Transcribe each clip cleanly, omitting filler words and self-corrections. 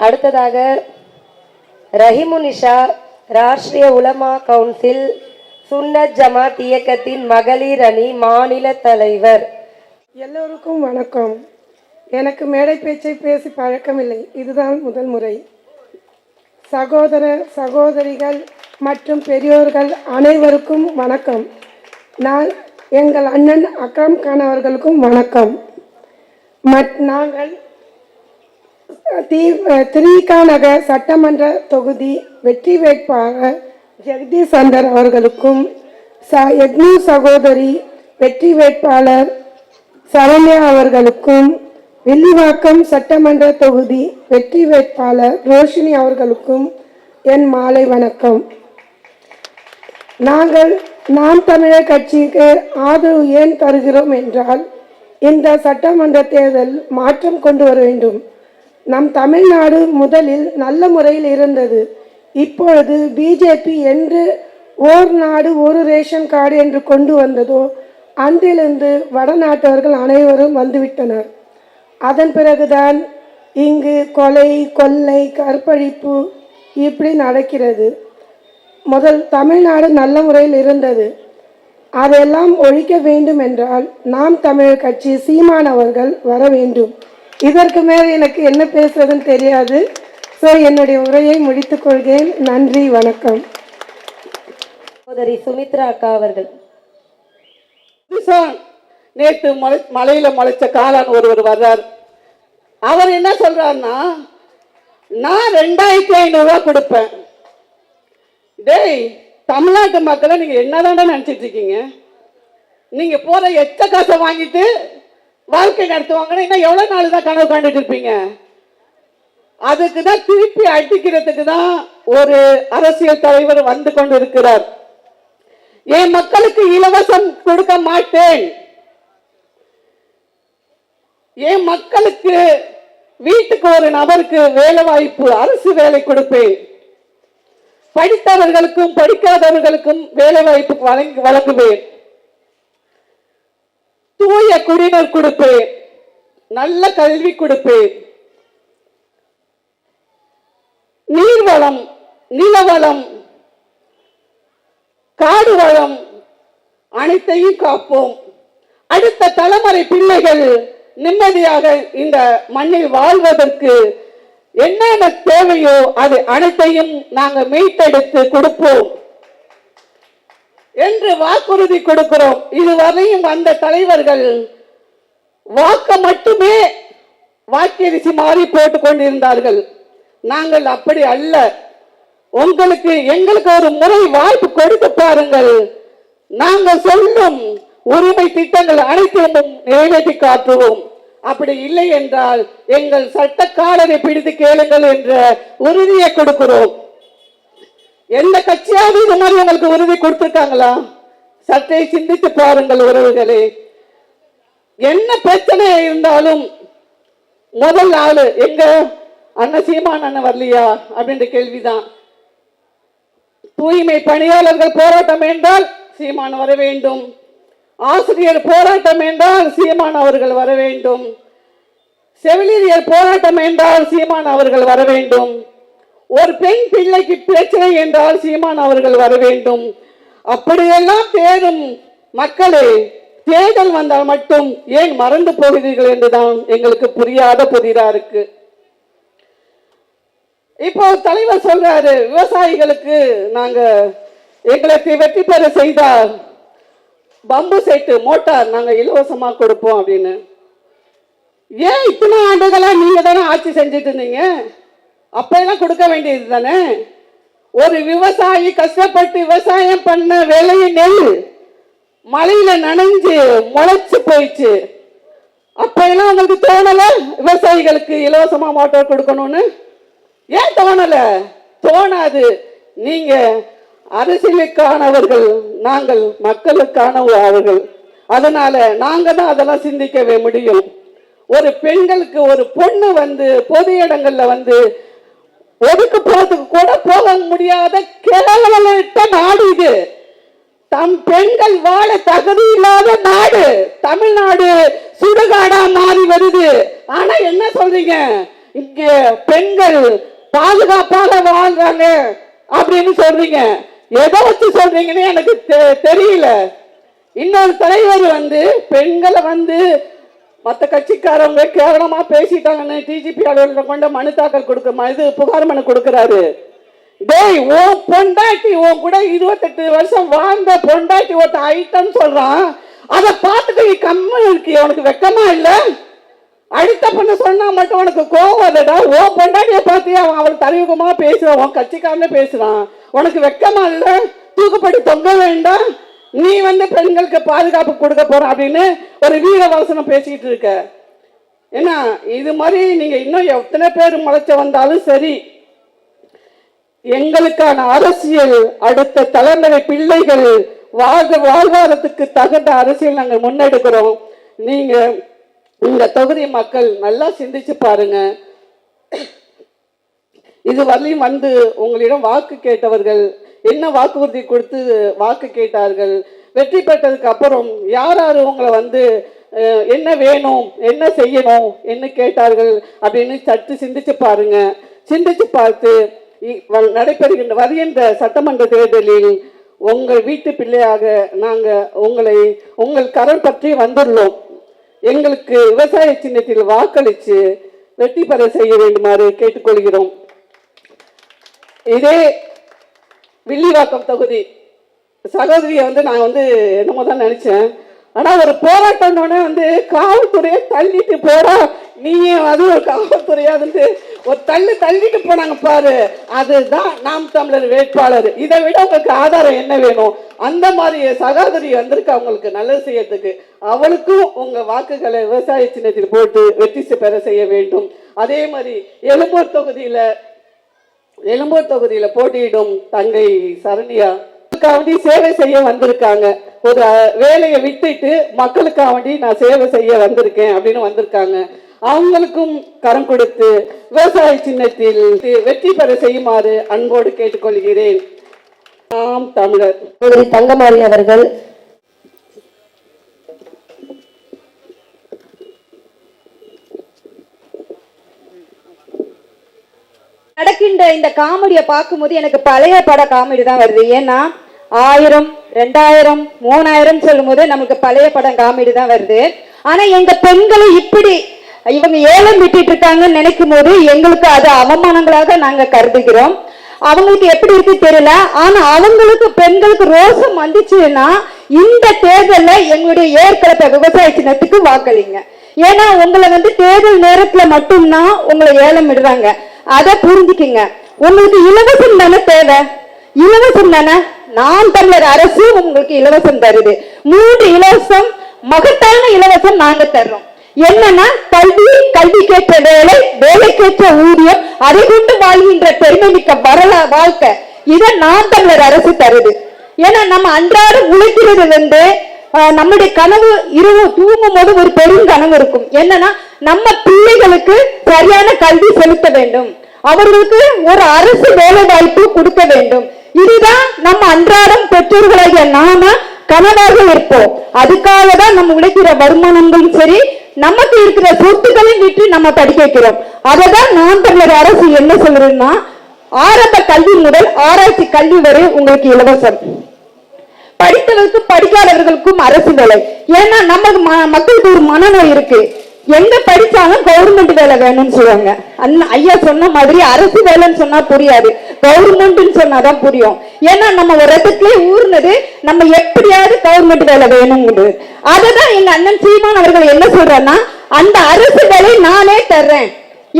அடுத்ததாக ரஹிமுனிஷா, ராஷ்டிரிய உலமா கவுன்சில் சுன்னத் ஜமாத் இயக்கத்தின் மகளிர் அணி மாநில தலைவர். எல்லோருக்கும் வணக்கம். எனக்கு மேடை பேச்சை பேசி பழக்கமில்லை, இதுதான் முதல் முறை. சகோதர சகோதரிகள் மற்றும் பெரியோர்கள் அனைவருக்கும் வணக்கம். நான் எங்கள் அண்ணன் அக்ரம் கான் அவர்களுக்கும் வணக்கம். நாங்கள் திரிகா நகர் சட்டமன்ற தொகுதி வெற்றி வேட்பாளர் ஜெகதீஷ் சந்தர் அவர்களுக்கும், யக்னு சகோதரி வெற்றி வேட்பாளர் சரண்யா அவர்களுக்கும், வில்லிவாக்கம் சட்டமன்ற தொகுதி வெற்றி வேட்பாளர் ரோஷினி அவர்களுக்கும் என் மாலை வணக்கம். நாங்கள் நாம் தமிழர் கட்சிக்கு ஆதரவு ஏன் தருகிறோம் என்றால், இந்த சட்டமன்ற தேர்தல் மாற்றம் கொண்டு வர வேண்டும். நம் தமிழ்நாடு முதலில் நல்ல முறையில் இருந்தது. இப்பொழுது பிஜேபி என்று ஓர் நாடு ஒரு ரேஷன் கார்டு என்று கொண்டு வந்ததோ அன்றிலிருந்து வடநாட்டவர்கள் அனைவரும் வந்துவிட்டனர். அதன் பிறகுதான் இங்கு கொலை, கொள்ளை, கற்பழிப்பு இப்படி நடக்கிறது. முதல் தமிழ்நாடு நல்ல முறையில் இருந்தது. அதையெல்லாம் ஒழிக்க வேண்டும் என்றால் நாம் தமிழர் கட்சி சீமான் அவர்கள் வர வேண்டும். இதற்கு மேல் எனக்கு என்ன பேசுறதுன்னு தெரியாது. ஸோ என்னுடைய உரையை முடித்துக் கொள்கிறேன். நன்றி, வணக்கம். சகோதரி சுமித்ரா அக்கா அவர்கள். நேற்று மலையில முளைச்ச காளான் ஒருவர் வர்றார். அவர் என்ன சொல்றாருன்னா, நான் 2500 ரூபாய் கொடுப்பேன். டேய், தமிழ்நாட்டு மக்களை நீங்க என்னதான்டா நினைச்சிட்டு இருக்கீங்க? நீங்க போற எச்ச காசை வாங்கிட்டு வாழ்க்கை நடத்துவாங்கன்னா இன்னும் எவ்வளவு நாள் தான் கனவு காண்டுட்டு இருப்பீங்க? அதுக்கு தான் திருப்பி அடிக்கிறதுக்கு தான் ஒரு அரசியல் தலைவர் வந்து கொண்டு இருக்கிறார். என் மக்களுக்கு இலவசம் கொடுக்க மாட்டேன், என் மக்களுக்கு வீட்டுக்கு ஒரு நபருக்கு வேலை வாய்ப்பு, அரசு வேலை கொடுப்பேன், படித்தவர்களுக்கும் படிக்காதவர்களுக்கும் வேலை வாய்ப்பு வழங்குவேன், தூய குடிநீர் கொடுப்பேன், நல்ல கல்வி கொடுப்பேன், நீர்வளம், நிலவளம், காடு வளம் அனைத்தையும் காப்போம். அடுத்த தலைமுறை பிள்ளைகள் நிம்மதியாக இந்த மண்ணில் வாழ்வதற்கு என்னென்ன தேவையோ அது அனைத்தையும் நாங்கள் மீட்டெடுத்து கொடுப்போம் என்று வாக்குறுதி கொடுக்கிறோம். இதுவரையும் வந்த தலைவர்கள் வாக்க மட்டுமே வாக்கரிசி மாறி போட்டுக் கொண்டிருந்தார்கள். நாங்கள் அப்படி அல்ல. எங்களுக்கு ஒரு முறை வாய்ப்பு கொடுத்து பாருங்கள். நாங்கள் சொல்லும் உரிமை திட்டங்கள் அனைத்தையும் நிறைவேற்றி காட்டுவோம். அப்படி இல்லை என்றால் எங்கள் சட்டக்காரரை பிடித்து கேளுங்கள் என்ற உறுதியை கொடுக்கிறோம். எந்த கட்சியாவது இது மாதிரி உங்களுக்கு உறுதி கொடுத்திருக்காங்களா? சற்றே சிந்தித்து பாருங்கள் உறவுகளே. என்ன பிரச்சனை இருந்தாலும் முதல் ஆளு எங்க அண்ணன் சீமான் அண்ணன் வரலையா அப்படின்ற கேள்விதான். தூய்மை பணியாளர்கள் போராட்டம் என்றால் சீமான் வர வேண்டும். ஆசிரியர் போராட்டம் என்றால் சீமான் அவர்கள் வர வேண்டும். செவிலியர் போராட்டம் என்றால் சீமான் அவர்கள் வர வேண்டும். ஒரு பெண் பிள்ளைக்கு பிரச்சனை என்றால் சீமான் அவர்கள் வர வேண்டும். அப்படியெல்லாம் தேடும் மக்களே, தேர்தல் வந்தால் மட்டும் ஏன் மறந்து போகிறீர்கள் என்றுதான் எங்களுக்கு புரியாத புதிரா இருக்கு. இப்போ தலைவர் சொல்றாரு, விவசாயிகளுக்கு நாங்க எங்களுக்கு வெற்றி பெற செய்தால் பம்பு செட்டு மோட்டார் நாங்க இலவசமா கொடுப்போம் அப்படின்னு. ஏன் இத்தனை ஆண்டுகளா நீங்க தானே ஆட்சி செஞ்சுட்டு இருந்தீங்க? அப்ப எல்லாம் கொடுக்க வேண்டியது தானே. ஒரு விவசாயி கஷ்டப்பட்டு விவசாயம் பண்ண வேலையை நெல் மழையில நனைஞ்சு முளைச்சு போயிடுச்சு. அப்ப எல்லாம் உங்களுக்கு தோணல விவசாயிகளுக்கு இலவசமா மோட்டார் கொடுக்கணும்னு? ஏன் தோணல? தோணாது. நீங்க அரசியலுக்கானவர்கள், நாங்கள் மக்களுக்கானவர்கள். அதனால நாங்க தான் அதெல்லாம் சிந்திக்கவே முடியும். ஒரு பெண்களுக்கு ஒரு பொண்ணு பொது இடங்கள்ல ஒதுக்கு போறதுக்கு கூட போக முடியாத கேவலத்த நாடு இது. தம் பெண்கள் வாழ தகுதி இல்லாத நாடு தமிழ்நாடு. சுடுகாடா மாறி வருது. ஆனா என்ன சொல்றீங்க? இங்க பெண்கள் பாதுகாப்பாக வாழ்றாங்க அப்படின்னு சொல்றீங்க. எதை வச்சு சொல்றீங்கன்னு எனக்கு தெரியல. இன்னொரு தலைவர் பெண்களை மற்ற கட்சிக்காரவங்க கேவலமா பேசிட்டாங்கன்னு டிஜிபி அலுவலகம் கொண்ட மனு தாக்கல் புகார் மனு கொடுக்கிறாரு. டேய், உன் பொண்டாட்டி உன் கூட 28 வருஷம் வாழ்ந்த பொண்டாட்டி ஒருத்த ஐட்டம் சொல்றான். அதை பார்த்துட்டு நீ கம்மன் இருக்கு. உனக்கு வெக்கமா இல்ல? அடித்த பொண்ணு சொன்னா மட்டும் உனக்கு கோவம் வருடா. உன் பொண்டாட்டிய பார்த்து அவள் தலைமுகமா பேசுறான், உன் கட்சிக்காரனே பேசுறான். உனக்கு வெக்கமா இல்ல? தூக்குப்படி தொங்க வேண்டாம். நீ பெண்களுக்கு பாதுகாப்பு கொடுக்க போற அப்படின்னு ஒரு வீர வசனம் பேசிட்டு இருக்க. ஏன்னா இது மாதிரி நீங்க இன்னும் எத்தனை பேர் முளைச்ச வந்தாலும் சரி, எங்களுக்கான அரசியல் அடுத்த தலைமுறை பிள்ளைகள் வாழ்வாதாரத்துக்கு தகுந்த அரசியல் நாங்கள் முன்னெடுக்கிறோம். நீங்க இந்த தொகுதி மக்கள் நல்லா சிந்திச்சு பாருங்க. இது வரலையும் உங்களிடம் வாக்கு கேட்டவர்கள் என்ன வாக்குறுதி கொடுத்து வாக்கு கேட்டார்கள்? வெற்றி பெற்றதுக்கு அப்புறம் யார் யார் உங்களை என்ன வேணும், என்ன செய்யணும், என்ன கேட்டார்கள் அப்படின்னு சற்று சிந்திச்சு பாருங்க. சிந்திச்சு பார்த்து வருகின்ற சட்டமன்ற தேர்தலில் உங்கள் வீட்டு பிள்ளையாக நாங்கள் உங்கள் கரம் பற்றி வந்துள்ளோம். எங்களுக்கு விவசாய சின்னத்தில் வாக்களித்து வெற்றி பெற செய்ய வேண்டுமாறு கேட்டுக்கொள்கிறோம். இதே வில்லிவாக்கம் தொகுதி சகோதரியை நான் என்னமோ தான் நினைச்சேன். ஆனா ஒரு போராட்டம்னோடனே காவல்துறையை தள்ளிட்டு போறா, நீயும் அது ஒரு காவல்துறையா ஒரு தள்ளிட்டு போனாங்க பாரு. அதுதான் நாம் தமிழர் வேட்பாளர். இதை விட உங்களுக்கு ஆதாரம் என்ன வேணும்? அந்த மாதிரி சகோதரி வந்திருக்கு அவங்களுக்கு நல்லது செய்யறதுக்கு. அவளுக்கும் உங்க வாக்குகளை விவசாய சின்னத்தில் போட்டு வெற்றி பெற செய்ய வேண்டும். அதே மாதிரி எழும்பூர் தொகுதியில போட்டியிடும் தங்கை சரண்யா சேவை செய்ய வந்திருக்காங்க. ஒரு வேலையை விட்டுட்டு மக்களுக்காக நான் சேவை செய்ய வந்திருக்கேன் அப்படின்னு வந்திருக்காங்க. அவங்களுக்கும் கரம் கொடுத்து விவசாய சின்னத்தில் வெற்றி பெற செய்யுமாறு அன்போடு கேட்டுக்கொள்கிறேன். நாம் தமிழர். தங்கமாரி அவர்கள். நடக்கின்ற இந்த காமெடியை பார்க்கும்போது எனக்கு பழைய பட காமெடி தான் வருது. ஏன்னா 1000, 2000, 3000 சொல்லும் போது நமக்கு பழைய படம் காமெடி தான் வருது. ஆனா எங்க பெண்களை இப்படி இவங்க ஏலம் விட்டுட்டு இருக்காங்கன்னு நினைக்கும் போது எங்களுக்கு அது அவமானங்களாக நாங்க கருதுகிறோம். அவங்களுக்கு எப்படி இருக்கு தெரியல. ஆனா அவங்களுக்கு பெண்களுக்கு ரோசம் வந்துச்சுன்னா இந்த தேர்தல்ல எங்களுடைய ஏற்கனவே விவசாய சின்னத்துக்கு வாக்களிங்க. ஏன்னா உங்களை தேர்தல் நேரத்துல மட்டும்தான் உங்களை ஏலம் விடுறாங்க. அதை புரிஞ்சுக்குங்க. உங்களுக்கு இலவசம் தானே தேவை, இலவசம் தானே. நாம் தமிழர் அரசு உங்களுக்கு இலவசம் தருது. 3 இலவசம், மகத்தான இலவசம் நாங்க தர்றோம். என்னன்னா கல்விக்கேற்ற வேலை, வேலைக்கேற்ற ஊதியம், அதை கொண்டு வாழ்கின்ற பெருமை மிக்க வாழ்க்கை. இதை நாம் தமிழர் அரசு தருது. ஏன்னா நம்ம அன்றாடம் உழைக்கிறது நம்முடைய கனவு இரவு தூங்கும் போது ஒரு பெரும் கனவு இருக்கும். என்னன்னா நம்ம பிள்ளைகளுக்கு சரியான கல்வி செலுத்த வேண்டும், அவர்களுக்கு ஒரு அரசு வேலை வாய்ப்பு கொடுக்க வேண்டும். இதுதான் நம்ம அன்றாடம் பெற்றோர்களாகிய நாம கனவாக இருப்போம். அதுக்காக தான் நம்ம உழைக்கிற வருமானங்களும் சரி, நமக்கு இருக்கிற சொத்துக்களையும் விட்டு நம்ம படிக்க வைக்கிறோம். அததான் நாம் தமிழர் அரசு என்ன சொல்றதுன்னா, ஆரம்ப கல்வி முதல் ஆராய்ச்சி கல்வி வரை உங்களுக்கு இலவசம். படித்தவர்களுக்கு படிக்காதவர்களுக்கும் அரசு வேலை. ஏன்னா நம்ம மக்களுக்கு ஒரு மனநோய் இருக்கு, எங்க படிச்சாலும் கவர்மெண்ட் வேலை வேணும்னு சொல்லுவாங்க. ஐயா சொன்ன மாதிரி அரசு வேலைன்னு சொன்னா புரியாது, கவர்மெண்ட் சொன்னாதான் புரியும். ஏன்னா நம்ம ஒரு இடத்துலயே ஊர்னது நம்ம எப்படியாவது கவர்மெண்ட் வேலை வேணுங்கிறது. அததான் எங்க அண்ணன் சீமான் அவர்கள் என்ன சொல்றேன்னா, அந்த அரசு வேலை நானே தர்றேன்.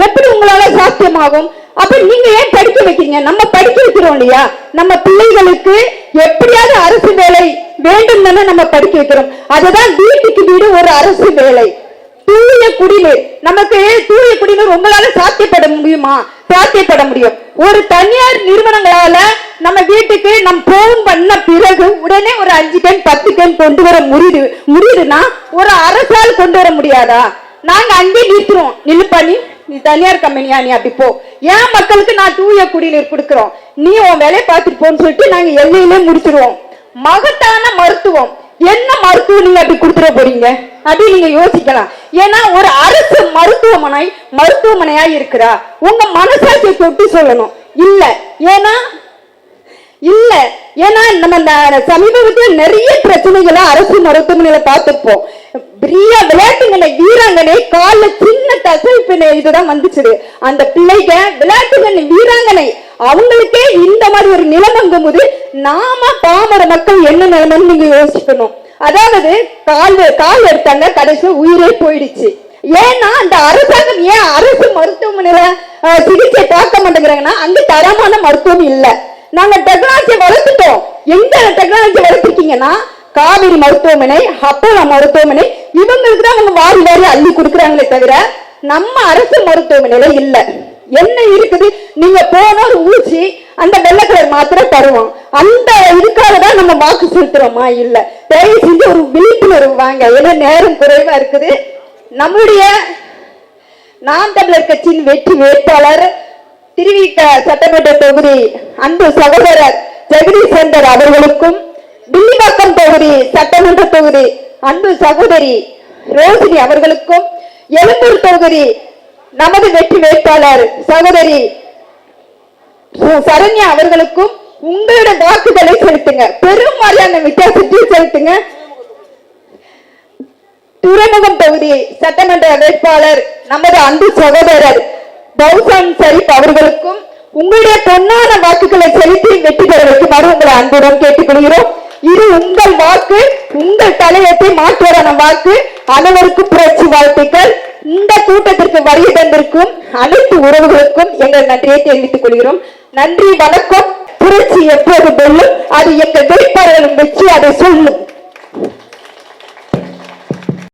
எப்படி உங்களால சாத்தியமாகும்? அப்ப நீங்க ஏன் படிக்க வைக்கிறீங்க? நம்ம படிக்க வைக்கிறோம் இல்லையா? நம்ம பிள்ளைகளுக்கு எப்படியாவது அரசு வேலை வேண்டும் தானே நம்ம படிக்க வைக்கிறோம். அதுதான் வீட்டுக்கு வீடு ஒரு அரசு வேலை. தூய குடிநீர், நமக்கு தூய குடிநீர் உங்களால சாத்தியப்பட முடியுமா? சாத்தியப்பட முடியும். ஒரு தனியார் நிறுவனங்களால நம்ம வீட்டுக்கு நம் போன் பண்ண பிறகு உடனே ஒரு 5 கேன் 10 கேன் கொண்டு வர முடியுதுன்னா ஒரு அரசால் கொண்டு வர முடியாதா? நாங்க அங்கே நிறுத்துறோம், நிலுப்பாணி நீ தனியார் கம்பெனியா, நீ அப்படி போ. ஏன் மக்களுக்கு நான் தூய குடிநீர் கொடுக்கிறோம், நீ உன் வேலையை பார்த்துட்டு போன்னு சொல்லிட்டு நாங்க எல்லையிலே முடிச்சிருவோம். மகத்தான மருத்துவம், என்ன மருத்துவம் நீங்க அப்படி கொடுத்துட போறீங்க அப்படி நீங்க யோசிக்கலாம். ஏன்னா ஒரு அரசு மருத்துவமனையா இருக்கிறா, உங்க மனசாட்சியை தொட்டு சொல்லணும். ஏன்னா நம்ம சமீபத்தில் நிறைய பிரச்சனைகளை அரசு மருத்துவமனையில பார்த்துப்போம். பெரிய விளையாட்டுங்கனை வீராங்கனை கால சின்ன தசைப்பினை இதுதான் வந்துச்சு. அந்த பிள்ளைங்க விளையாட்டுங்கனை வீராங்கனை அவங்களுக்கே இந்த மாதிரி ஒரு நிலைமங்கும் போது நாம பாமர மக்கள் என்ன நிலைமைன்னு நீங்க யோசிக்கணும். அதாவது கால் எடுத்தாங்க, கடைசியில் உயிரே போயிடுச்சு. ஏன்னா அந்த அரசாங்கம் ஏன் அரசு மருத்துவமனையில சிகிச்சை பார்க்க மாட்டேங்கிறாங்கன்னா அங்க தரமான மருத்துவம் இல்லை. நாங்க டெக்னாலஜி வளர்த்துட்டோம். எங்க டெக்னாலஜி வளர்த்துருக்கீங்கன்னா காவிரி மருத்துவமனை, அப்போலோ மருத்துவமனை, இவங்களுக்கு தான் அவங்க வாரி அள்ளி கொடுக்குறாங்களே தவிர நம்ம அரசு மருத்துவமனையில இல்ல. என்ன இருக்குது, நீங்க போன ஒரு ஊசி அந்த வெள்ளை கலர் மாத்திரை தருவோம். அந்த இதுக்காக தான் நம்ம வாக்கு செலுத்துறோமா? இல்ல. தயவு செஞ்சு ஒரு விழிப்புணர்வு வாங்க. ஏன்னா நேரம் குறைவா இருக்குது. நம்முடைய நாம் தமிழர் கட்சியின் வெற்றி வேட்பாளர் திருவிக சட்டமன்ற தொகுதி அன்பு சகோதரர் ஜெகதீஷ் சந்தர் அவர்களுக்கும், வில்லிவாக்கம் தொகுதி சட்டமன்ற தொகுதி அன்பு சகோதரி ரோசினி அவர்களுக்கும், எழும்பூர் தொகுதி நமது வெற்றி வேட்பாளர் சகோதரி சரண்யா அவர்களுக்கும் உங்களுடைய வாக்குகளை செலுத்துங்க. பெரும்பாலான வித்தியாசத்தில் செலுத்துங்க. துறைமுகம் தொகுதி சட்டமன்ற வேட்பாளர் நமது அன்பு சகோதரர் பௌசான் ஷரீப் அவர்களுக்கும் உங்களுடைய பொன்னான வாக்குகளை செலுத்தி வெற்றி பெற வைக்குமாறு உங்களை அன்புடன் கேட்டுக்கொள்கிறோம். இது உங்கள் வாக்கு, உங்கள் தலையத்தை மாற்றுவதான வாக்கு. அனைவருக்கும் புரட்சி வாழ்த்துக்கள். இந்த கூட்டத்திற்கு வருகை தந்திருக்கும் அனைத்து உறவுகளுக்கும் எங்கள் நன்றியை தெரிவித்துக் கொள்கிறோம். நன்றி, வணக்கம். புரட்சி எப்போது வெல்லும், அது எங்கள் வேட்பாளர்களும் வெற்றி அதை சொல்லும்.